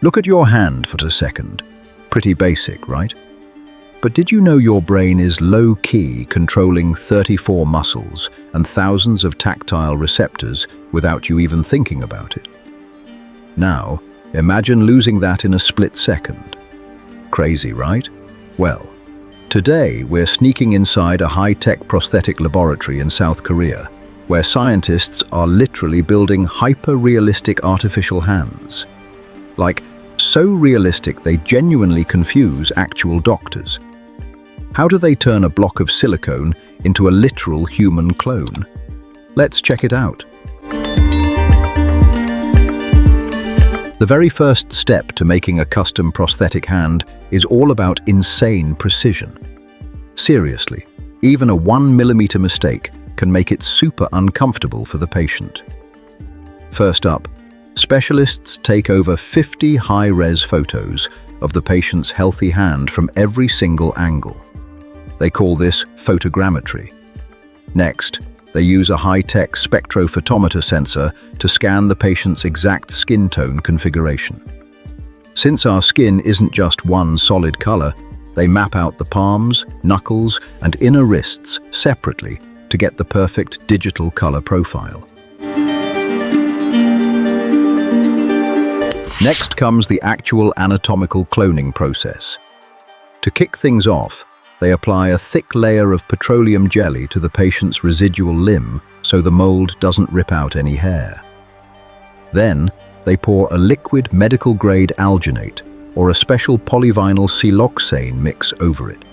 Look at your hand for a second. Pretty basic, right? But did you know your brain is low-key controlling 34 muscles and thousands of tactile receptors without you even thinking about it? Now, imagine losing that in a split second. Crazy, right? Well, today we're sneaking inside a high-tech prosthetic laboratory in South Korea, where scientists are literally building hyper-realistic artificial hands. Like, so realistic they genuinely confuse actual doctors. How do they turn a block of silicone into a literal human clone? Let's check it out. The very first step to making a custom prosthetic hand is all about insane precision. Seriously, even a 1mm mistake can make it super uncomfortable for the patient. First up, specialists take over 50 high-res photos of the patient's healthy hand from every single angle. They call this photogrammetry. Next, they use a high-tech spectrophotometer sensor to scan the patient's exact skin tone configuration. Since our skin isn't just one solid color, they map out the palms, knuckles, and inner wrists separately to get the perfect digital color profile. Next comes the actual anatomical cloning process. To kick things off, they apply a thick layer of petroleum jelly to the patient's residual limb so the mold doesn't rip out any hair. Then, they pour a liquid medical-grade alginate or a special polyvinyl siloxane mix over it.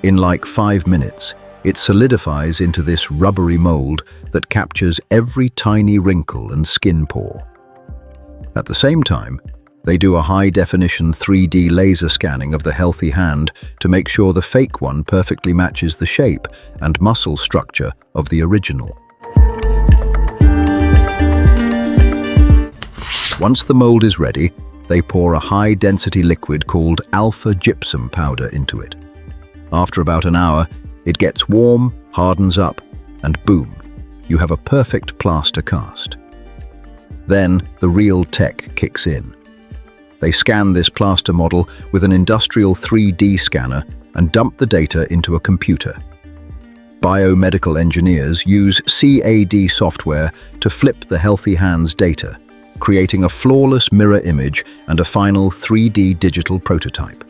In like 5 minutes, it solidifies into this rubbery mold that captures every tiny wrinkle and skin pore. At the same time, they do a high-definition 3D laser scanning of the healthy hand to make sure the fake one perfectly matches the shape and muscle structure of the original. Once the mold is ready, they pour a high-density liquid called alpha gypsum powder into it. After about an hour, it gets warm, hardens up, and boom, you have a perfect plaster cast. Then the real tech kicks in. They scan this plaster model with an industrial 3D scanner and dump the data into a computer. Biomedical engineers use CAD software to flip the healthy hand's data, creating a flawless mirror image and a final 3D digital prototype.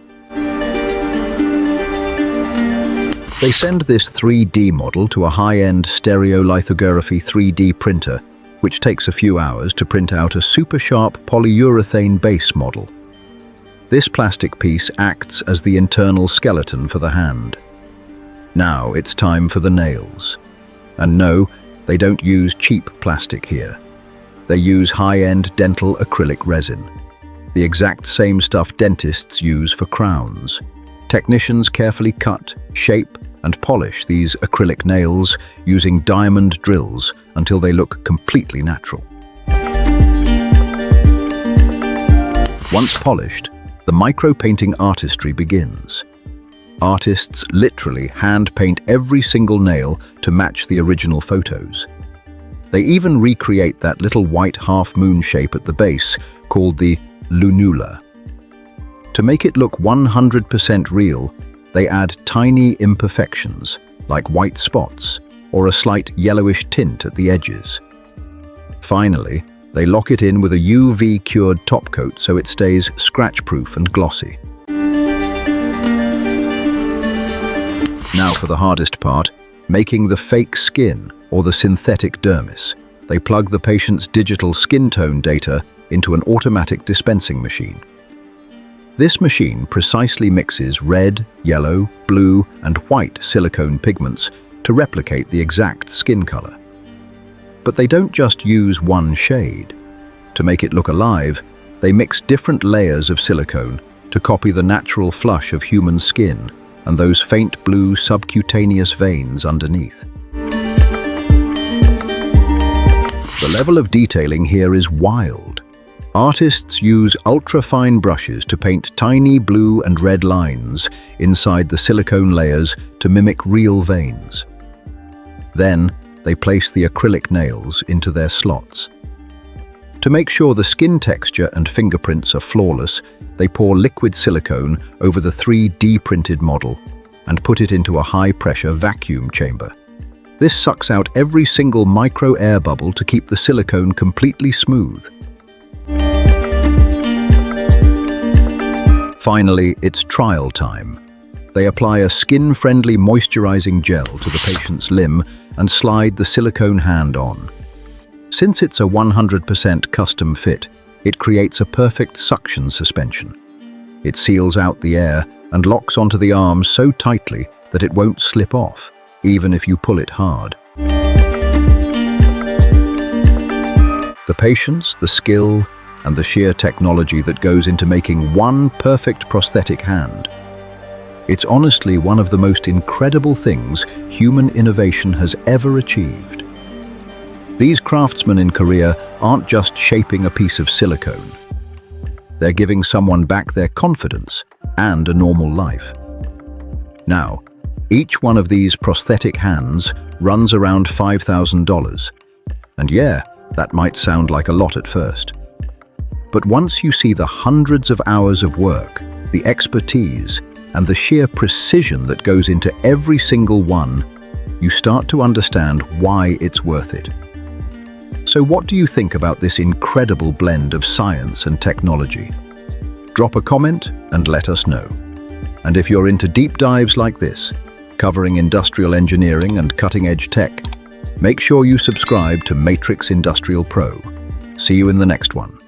They send this 3D model to a high-end stereolithography 3D printer, which takes a few hours to print out a super-sharp polyurethane base model. This plastic piece acts as the internal skeleton for the hand. Now it's time for the nails. And no, they don't use cheap plastic here. They use high-end dental acrylic resin, the exact same stuff dentists use for crowns. Technicians carefully cut, shape, and polish these acrylic nails using diamond drills until they look completely natural. Once polished, the micro-painting artistry begins. Artists literally hand-paint every single nail to match the original photos. They even recreate that little white half-moon shape at the base called the lunula. To make it look 100% real, they add tiny imperfections, like white spots or a slight yellowish tint at the edges. Finally, they lock it in with a UV-cured top coat so it stays scratch-proof and glossy. Now for the hardest part, making the fake skin or the synthetic dermis. They plug the patient's digital skin tone data into an automatic dispensing machine. This machine precisely mixes red, yellow, blue, and white silicone pigments to replicate the exact skin color. But they don't just use one shade. To make it look alive, they mix different layers of silicone to copy the natural flush of human skin and those faint blue subcutaneous veins underneath. The level of detailing here is wild. Artists use ultra-fine brushes to paint tiny blue and red lines inside the silicone layers to mimic real veins. Then, they place the acrylic nails into their slots. To make sure the skin texture and fingerprints are flawless, they pour liquid silicone over the 3D printed model and put it into a high-pressure vacuum chamber. This sucks out every single micro air bubble to keep the silicone completely smooth. Finally, it's trial time. They apply a skin-friendly moisturizing gel to the patient's limb and slide the silicone hand on. Since it's a 100% custom fit, it creates a perfect suction suspension. It seals out the air and locks onto the arm so tightly that it won't slip off, even if you pull it hard. The patience, the skill, and the sheer technology that goes into making one perfect prosthetic hand. It's honestly one of the most incredible things human innovation has ever achieved. These craftsmen in Korea aren't just shaping a piece of silicone. They're giving someone back their confidence and a normal life. Now, each one of these prosthetic hands runs around $5,000. And yeah, that might sound like a lot at first. But once you see the hundreds of hours of work, the expertise, and the sheer precision that goes into every single one, you start to understand why it's worth it. So what do you think about this incredible blend of science and technology? Drop a comment and let us know. And if you're into deep dives like this, covering industrial engineering and cutting-edge tech, make sure you subscribe to Matrix Industrial Pro. See you in the next one.